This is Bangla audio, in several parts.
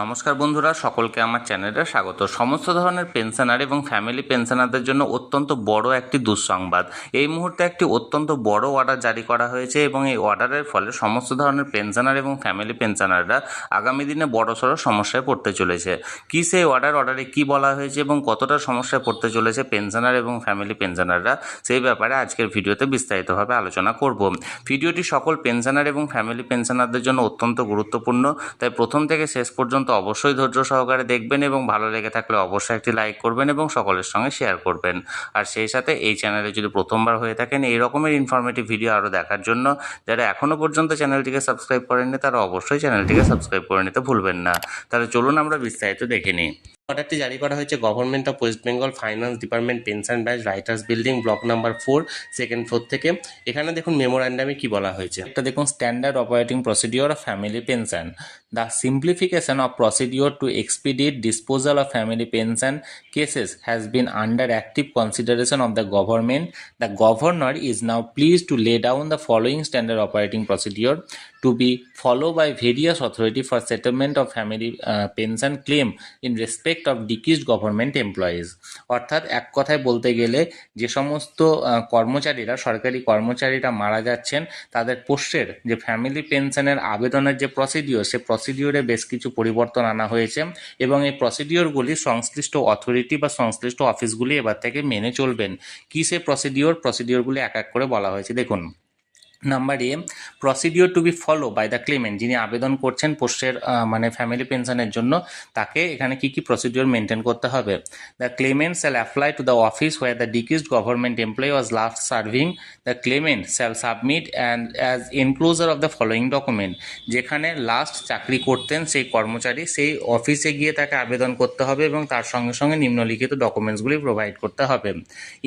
নমস্কার বন্ধুরা, সকলকে আমার চ্যানেলে স্বাগত। সমস্ত ধরনের পেনশনার এবং ফ্যামিলি পেনশনারদের জন্য অত্যন্ত বড় একটি দুঃসংবাদ। এই মুহূর্তে একটি অত্যন্ত বড় অর্ডার জারি করা হয়েছে এবং এই অর্ডারের ফলে সমস্ত ধরনের পেনশনার এবং ফ্যামিলি পেনশনাররা আগামী দিনে বড়সড় সমস্যায় পড়তে চলেছে। কী সেই অর্ডারে কী বলা হয়েছে এবং কতটা সমস্যায় পড়তে চলেছে পেনশনার এবং ফ্যামিলি পেনশনাররা, সেই ব্যাপারে আজকের ভিডিওতে বিস্তারিতভাবে আলোচনা করব। ভিডিওটি সকল পেনশনার এবং ফ্যামিলি পেনশনারদের জন্য অত্যন্ত গুরুত্বপূর্ণ, তাই প্রথম থেকে শেষ পর্যন্ত অবশ্যই ধৈর্য সহকারে দেখবেন এবং ভালো লেগে থাকলে অবশ্যই একটি লাইক করবেন এবং সকলের সঙ্গে শেয়ার করবেন। আর সেই সাথে এই চ্যানেলে যদি প্রথমবার হয়ে থাকেন এই রকমের ইনফরমেটিভ ভিডিও আরও দেখার জন্য যারা এখনও পর্যন্ত চ্যানেলটিকে সাবস্ক্রাইব করেননি তারা অবশ্যই চ্যানেলটিকে সাবস্ক্রাইব করে নিতে ভুলবেন না। তাহলে চলুন আমরা বিস্তারিত দেখে নিই। অর্ডারটি জারি করা হয়েছে government of West Bengal finance department pension batch writers building block number 4 second floor থেকে। এখানে দেখুন মেমোরান্ডামে কি বলা হয়েছে। একটা দেখুন, standard operating procedure of family pension, the simplification of procedure to expedite disposal of family pension cases has been under active consideration of the government. The governor is now pleased to lay down the following standard operating procedure to be followed by various authority for settlement of family pension claim in respect of deceased government employees. অর্থাৎ এক কথায় বলতে গেলে যে সমস্ত কর্মচারীরা, সরকারি কর্মচারীরা মারা যাচ্ছেন, তাদের পোষ্যের যে ফ্যামিলি পেনশনের আবেদনের যে প্রসিডিওর, সে প্রসিডিওরে বেশ কিছু পরিবর্তন আনা হয়েছে এবং এই প্রসিডিওরগুলি সংশ্লিষ্ট অথরিটি বা সংশ্লিষ্ট অফিসগুলি এবার থেকে মেনে চলবেন। কী সে প্রসিডিওরগুলি এক এক করে বলা হয়েছে দেখুন। Number A, procedure to be follow by the claimant, যিনি আবেদন করছেন পোষ্যের মানে ফ্যামিলি পেনশনের জন্য, তাকে এখানে কি কি প্রসিডিওর মেনটেন করতে হবে। The claimant shall apply to the office where the deceased government employee was last serving. The claimant shall submit and as enclosure of the following document, যেখানে লাস্ট চাকরি করতেন সেই কর্মচারী, সেই অফিসে গিয়ে তাকে আবেদন করতে হবে এবং তার সঙ্গে সঙ্গে নিম্নলিখিত ডকুমেন্টসগুলি প্রোভাইড করতে হবে।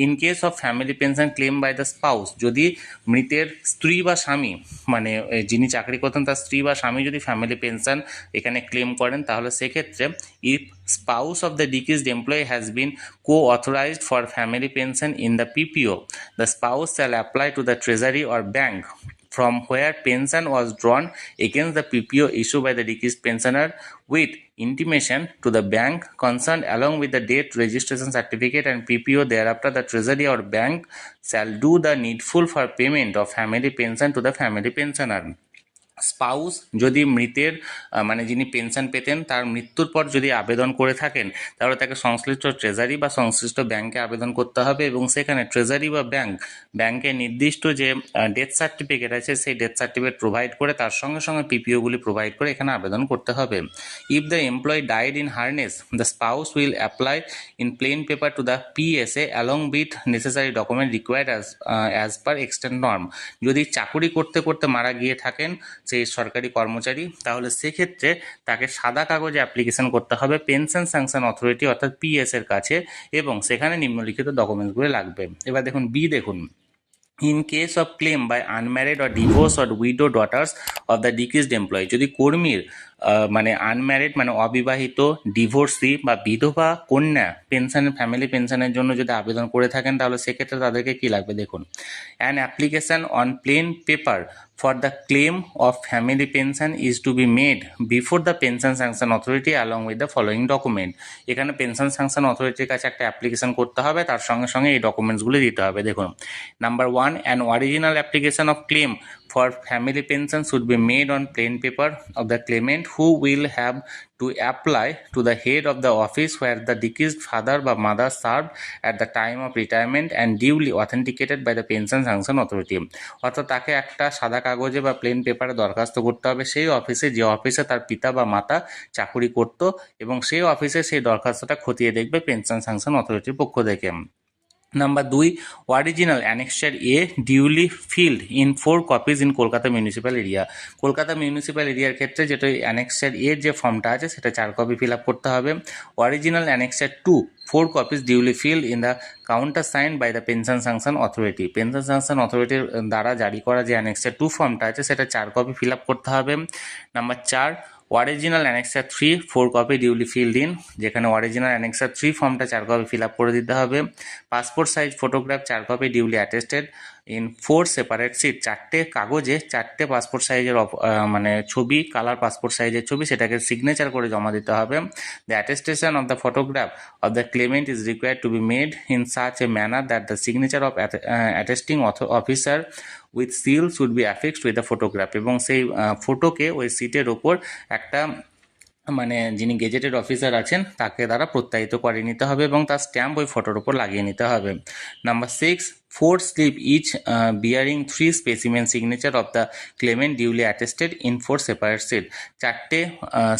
In case of family pension claim by the spouse, যদি মৃতের স্ত্রী বা স্বামী, মানে যিনি চাকরি করতেন তার স্ত্রী বা স্বামী যদি ফ্যামিলি পেনশন এখানে ক্লেম করেন, তাহলে সেক্ষেত্রে if spouse of the deceased employee has been co-authorized for family pension in the PPO, the spouse shall apply to the treasury or bank from where pension was drawn against the PPO issued by the deceased pensioner with intimation to the bank concerned along with the date registration certificate and PPO. Thereafter the treasury or bank shall do the needful for payment of family pension to the family pensioner. Spouse যদি মৃতের মানে যিনি পেনশন পেতেন তার মৃত্যুর পর যদি আবেদন করে থাকেন, তাহলে তাকে সংশ্লিষ্ট ট্রেজারি বা সংশ্লিষ্ট ব্যাংকে আবেদন করতে হবে এবং সেখানে ট্রেজারি বা ব্যাংকের নির্দিষ্ট যে ডেথ সার্টিফিকেট আছে সেই ডেথ সার্টিফিকেট প্রোভাইড করে তার সঙ্গে সঙ্গে পিপিওগুলি প্রোভাইড করে এখানে আবেদন করতে হবে। If the employee died in harness, the spouse will apply in plane paper to the PSA along with necessary document required as per extent norm. যদি চাকুরি করতে করতে মারা গিয়ে থাকেন সেই সরকারি কর্মচারী, তাহলে সেক্ষেত্রে তাকে সাদা কাগজে অ্যাপ্লিকেশন করতে হবে পেনশন স্যাংশন অথরিটি অর্থাৎ পিএস এর কাছে এবং সেখানে নিম্নলিখিত ডকুমেন্টসগুলো লাগবে। এবার দেখুন বি, দেখুন in case of claim by unmarried or divorced or widow daughters of the deceased employee, যদি কর্মীর মানে আনম্যারিড মানে অবিবাহিত, ডিভোর্সি বা বিধবা কন্যা ফ্যামিলি পেনশনের জন্য যদি আবেদন করে থাকেন, তাহলে সেক্ষেত্রে তাদেরকে কি লাগবে দেখুন। An application on plane paper for the claim of family pension is to be made before the pension sanction authority along with the following document. এখানে পেনশন স্যাংশন অথরিটির কাছে একটা অ্যাপ্লিকেশন করতে হবে, তার সঙ্গে সঙ্গে এই ডকুমেন্টসগুলি দিতে হবে। দেখুন, number 1, an original application of claim for family pension should be made on plain paper of the claimant, who will have to apply to the head of the office where the deceased father or mother served at the time of retirement and duly authenticated by the pension sanction authority. অর্থাৎ তাকে একটা সাদা কাগজে বা প্লেন পেপারে দরখাস্ত করতে হবে সেই অফিসে যে অফিসে তার পিতা বা মাতা চাকুরি করত এবং সেই অফিসে সেই দরখাস্তটা খতিয়ে দেখবে পেনশন স্যাংশন অথরিটির পক্ষ থেকে। Number 2, original annexure A duly filled in 4 copies in Kolkata municipal area. Kolkata municipal এরিয়ার ক্ষেত্রে যেটা অ্যানেক্সার এর যে ফর্মটা আছে সেটা 4 কপি ফিল আপ করতে হবে। Original annexure 2 4 copies duly filled in the counter signed by the pension sanction authority. Pension sanction অথরিটির দ্বারা জারি করা যে অ্যানেক্সার 2 ফর্মটা আছে সেটা 4 কপি ফিল আপ করতে হবে। Number 4, original annexure 3 4 copy duly filled in, যেখানে অরিজিনাল অ্যানেক্সার 3 ফর্মটা 4 কপি ফিল আপ করে দিতে হবে। Passport size photograph 4 copy duly attested in 4 separate sheet, 4টে কাগজে 4টে পাসপোর্ট সাইজের মানে ছবি, কালার পাসপোর্ট সাইজের ছবি, সেটাকে সিগনেচার করে জমা দিতে হবে। The attestation of the photograph of the claimant is required to be made in such a manner that the signature of attesting officer with seal should be affixed with the photograph, এবং সেই ফটোকে ওই সিটের ওপর একটা মানে যিনি গেজেটেড অফিসার আছেন তাকে দ্বারা প্রত্যায়িত করে নিতে হবে এবং তার স্ট্যাম্প ওই ফটোর উপর লাগিয়ে নিতে হবে। Number 6, 4 slip each bearing 3 specimen signature of the claimant duly attested in 4 separate sheet, 4টে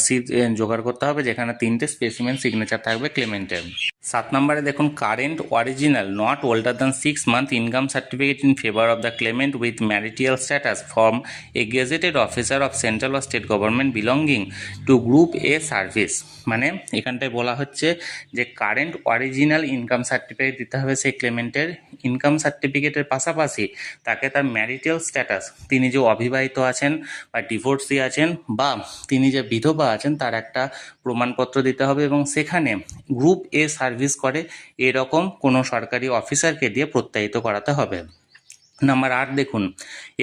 seat জোগাড় করতে হবে যেখানে 3টে স্পেসিমেন সিগনেচার থাকবে ক্লেমেন্টের। 7 নম্বরে দেখুন, current original not older than 6 month income certificate in favour of the claimant with marital status from a gazetted officer of central or state government belonging to group A service. মানে এখানটায় বলা হচ্ছে যে কারেন্ট অরিজিনাল ইনকাম সার্টিফিকেট দিতে হবে সেই ক্লেমেন্টের। ইনকাম সার্টিফিকেটের পাশাপাশি তাকে তার ম্যারিটাল স্ট্যাটাস, তিনি যে অবিবাহিত আছেন বা ডিভোর্সি আছেন বা তিনি যে বিধবা আছেন তার একটা প্রমাণপত্র দিতে হবে, এবং সেখানে গ্রুপ এ সার্ভিস করে এরকম কোনো সরকারি অফিসারকে দিয়ে প্রত্যায়িত করাতে হবে। নাম্বার 8 দেখুন,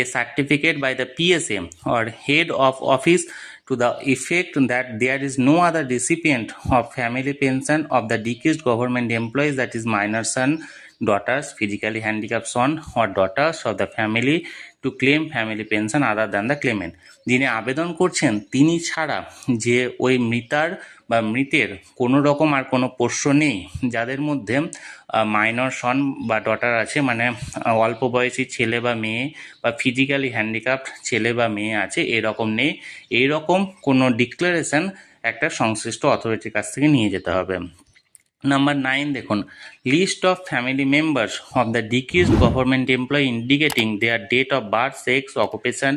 a certificate by the PSA or head of office to the effect that there is no other recipient of family pension of the deceased government employees, that is minor son, daughters, physically handicapped son or daughters of the family, to claim family pension other than the claimant। যিনি আবেদন করছেন তিনি ছাড়া যে ওই মৃতার বা মৃতের কোনো রকম আর কোনো পোষ্য নেই, যাদের মধ্যে মাইনর সন বা ডটার আছে, মানে অল্প বয়সী ছেলে বা মেয়ে বা ফিজিক্যালি হ্যান্ডিক্যাপড ছেলে বা মেয়ে আছে, এরকম নেই, এইরকম কোনো ডিক্লারেশন একটা সংশ্লিষ্ট অথরিটির কাছ থেকে নিয়ে যেতে হবে। নাম্বার 9 দেখুন, list of family members of the deceased government employee indicating their date of birth, sex, occupation,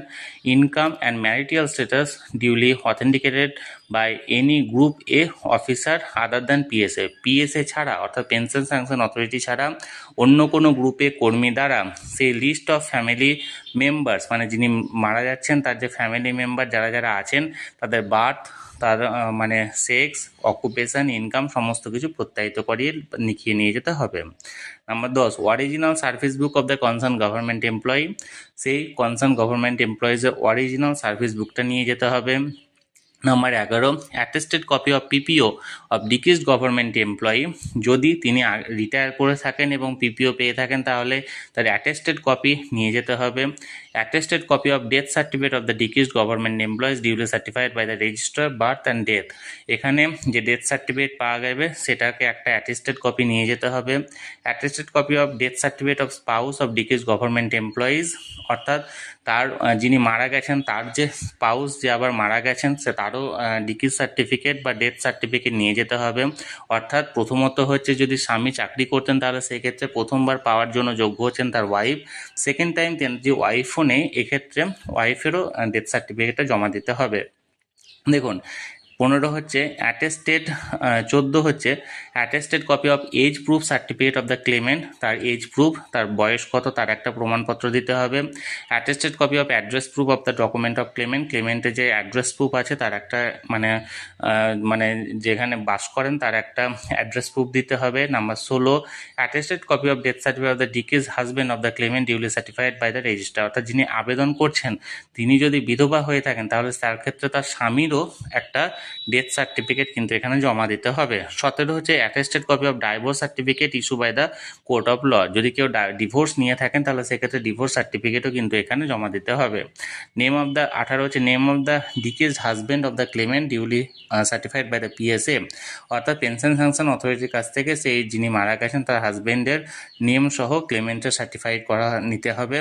income and marital status duly authenticated by any group A officer other than PSA. PSA ছাড়া অর্থাৎ পেনশন স্যাংশন অথরিটি ছাড়া অন্য কোনো গ্রুপে কর্মী দ্বারা সেই লিস্ট অফ ফ্যামিলি মেম্বার্স, মানে যিনি মারা যাচ্ছেন তার যে ফ্যামিলি মেম্বার যারা যারা আছেন তাদের বার্থ, তার মানে সেক্স, অকুপেশন, ইনকাম সমস্ত কিছু প্রত্যায়িত করিয়ে লিখিয়ে নিয়ে যেতে হবে। Number 10, original service book of the concern government employee, সেই কনসার্ন গভর্নমেন্ট এমপ্লয়িজের অরিজিনাল সার্ভিস বুকটা নিয়ে যেতে হবে। Number 11, attested copy of পিপিও of decreased government employee, যদি তিনি রিটায়ার করে থাকেন এবং পিপিও পেয়ে থাকেন তাহলে তার অ্যাটেস্টেড কপি নিয়ে যেতে হবে। Attested copy of death certificate of the deceased government employees duly certified by the registrar birth and death, এখানে যে ডেথ সার্টিফিকেট পাওয়া যাবে সেটাকে একটা অ্যাটেস্টেড কপি নিয়ে যেতে হবে। Attested copy of death certificate of spouse of decreased government employees, অর্থাৎ তার যিনি মারা গেছেন তার যে স্পাউস যে আবার মারা গেছেন সে তারও ডিক্রিজ সার্টিফিকেট বা ডেথ সার্টিফিকেট নিয়ে যেতে হবে। অর্থাৎ প্রথমত হচ্ছে যদি স্বামী চাকরি করতেন তাহলে সেক্ষেত্রে প্রথমবার পাওয়ার জন্য যোগ্য হচ্ছেন তার ওয়াইফ, সেকেন্ড টাইম যে ওয়াইফও নেই এক্ষেত্রে ওয়াইফেরও ডেথ সার্টিফিকেটটা জমা দিতে হবে। দেখুন 15 হচ্ছে অ্যাটেস্টেড, 14 হচ্ছে attested copy of age proof certificate of the claimant, তার এজ প্রুফ, তার বয়স কত তার একটা প্রমাণপত্র দিতে হবে। Attested copy of address proof of the document of claimant, ক্লেমেন্টের যে অ্যাড্রেস প্রুফ আছে তার একটা মানে যেখানে বাস করেন তার একটা অ্যাড্রেস প্রুফ দিতে হবে। Number 16, attested copy of death certificate of the ডিক্রিজ husband of the claimant duly certified by the registrar, অর্থাৎ যিনি আবেদন করছেন তিনি যদি বিধবা হয়ে থাকেন তাহলে তার ক্ষেত্রে তার স্বামীরও একটা ডেথ সার্টিফিকেট কিন্তু এখানে জমা দিতে হবে। 17 হচ্ছে attested copy of divorce certificate issue by the court of law, যদি কেউ ডিভোর্স নিয়ে থাকেন তাহলে সেক্ষেত্রে ডিভোর্স সার্টিফিকেটও কিন্তু এখানে জমা দিতে হবে। নেম অফ দ্য 18 হচ্ছে name of the deceased husband of the claimant duly certified by the PSA, অর্থাৎ পেনশন স্যাংশন অথরিটির কাছ থেকে সেই যিনি মারা গেছেন তার হাজব্যান্ডের নেম সহ ক্লেমেন্টের সার্টিফাইড করা নিতে হবে।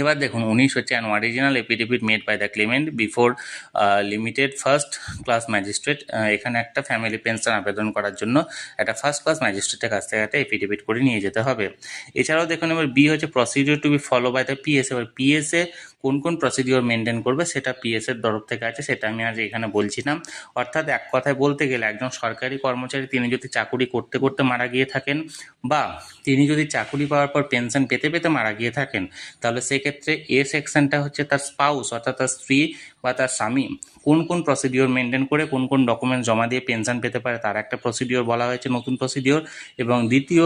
এবার দেখুন 19 হচ্ছে an original affidavit made by the claimant before limited first class magistrate, এখানে একটা ফ্যামিলি পেনশন আবেদন করার জন্য একটা ফার্স্ট ক্লাস ম্যাজিস্ট্রেটের কাছ থেকে একটা এফিডেভিট করে নিয়ে যেতে হবে। এছাড়াও দেখুন এবার বি হচ্ছে procedure to be follow by the PSA, এবার পিএসএ কোন কোন প্রসিডিওর মেনটেন করবে সেটা পিএস এর তরফ থেকে আছে, সেটা আমি আজ এখানে বলছি না। অর্থাৎ এক কথায় বলতে গেলে একজন সরকারি কর্মচারী তিনি যদি চাকুরি করতে করতে মারা গিয়ে থাকেন বা তিনি যদি চাকুরি পাওয়ার পর পেনশন পেতে পেতে মারা গিয়ে থাকেন, তাহলে সেক্ষেত্রে এ সেকশনটা হচ্ছে তার স্পাউস অর্থাৎ তার স্ত্রী বা তার স্বামী কোন কোন প্রসিডিওর মেনটেন করে কোন কোন ডকুমেন্টস জমা দিয়ে পেনশন পেতে পারে তার একটা প্রসিডিওর বলা হয়েছে, নতুন প্রসিডিওর। এবং দ্বিতীয়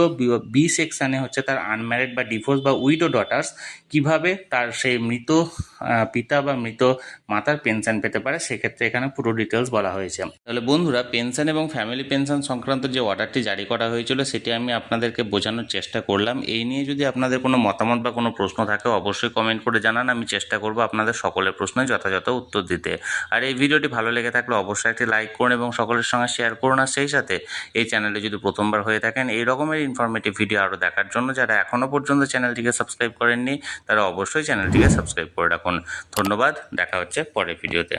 বি সেকশানে হচ্ছে তার আনম্যারিড বা ডিভোর্স বা উইডো ডটার্স কিভাবে তার সেই মৃত পিতা বা মৃত মাতার পেনশন পেতে পারে, সেক্ষেত্রে এখানে পুরো ডিটেলস বলা হয়েছে। তাহলে বন্ধুরা, পেনশন এবং ফ্যামিলি পেনশন সংক্রান্ত যে অর্ডারটি জারি করা হয়েছিল সেটি আমি আপনাদেরকে বোঝানোর চেষ্টা করলাম। এই নিয়ে যদি আপনাদের কোনো মতামত বা কোনো প্রশ্ন থাকে অবশ্যই কমেন্ট করে জানান, আমি চেষ্টা করব আপনাদের সকলের প্রশ্নের যথাযথ উত্তর দিতে। আর এই ভিডিওটি ভালো লেগে থাকলে অবশ্যই একটি লাইক করুন এবং সকলের সঙ্গে শেয়ার করুন। আর সেই সাথে এই চ্যানেলে যদি প্রথমবার হয়ে থাকেন এই রকমের ইনফরমেটিভ ভিডিও আরও দেখার জন্য যারা এখনও পর্যন্ত চ্যানেলটিকে সাবস্ক্রাইব করেননি তারা অবশ্যই চ্যানেলটিকে সাবস্ক্রাইব করে রাখুন। ধন্যবাদ, দেখা হচ্ছে পরের ভিডিওতে।